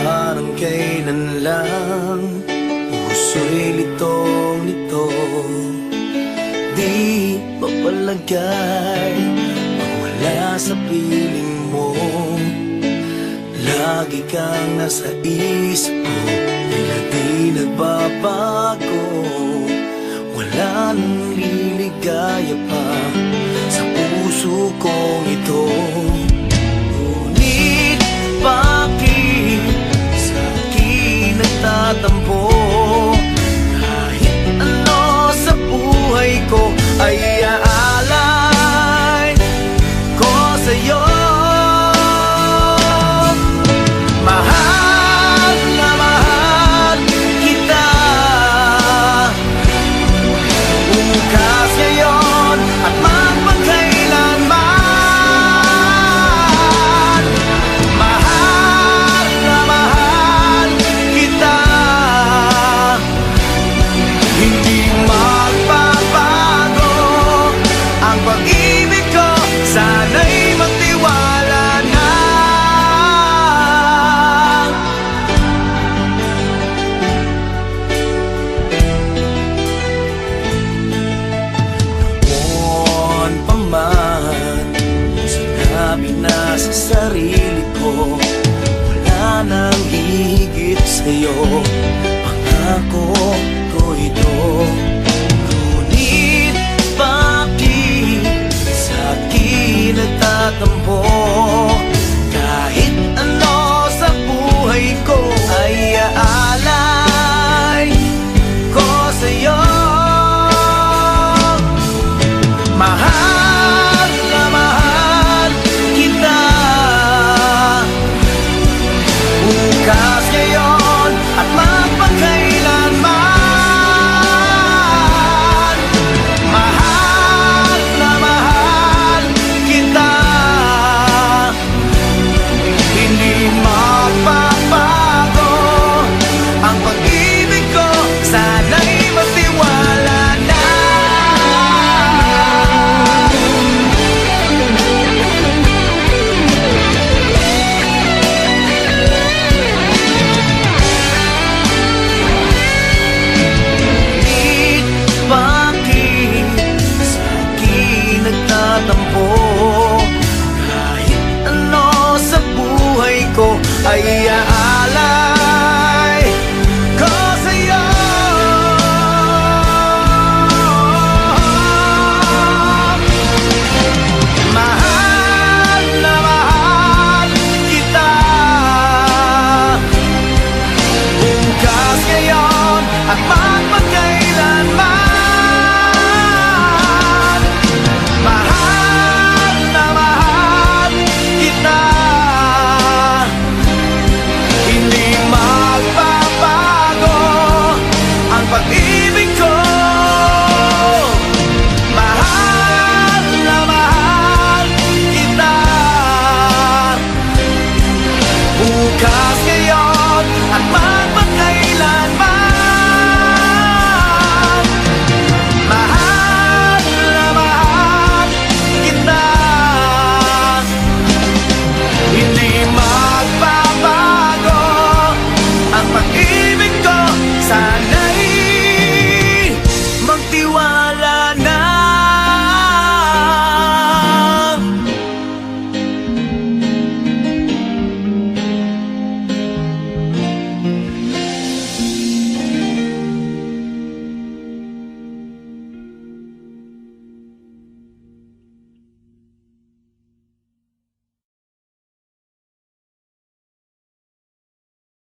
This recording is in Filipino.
parang kailan lang puso'y litong-lito, di mapalagay mawala sa piling mo. Lagi kang nasa isip ko, tila di nagbabago. Wala nang liligaya pa sa puso kong ito. Ngunit bakit sa akin nagtatampo? Kahit ano sa buhay ko ay aalay ko sa'yo. Mahal na mahal kita, bukas, ngayon at magpagkailanman. Mahal na mahal kita, hindi magbabago ang pag-ibig ko. Sana'y magtiwala na. Noon pa man, sinabi na sa sarili ko, wala nang higit sa'yo. Pangako ko ito. Ngunit bakit sa akin nagtatampo?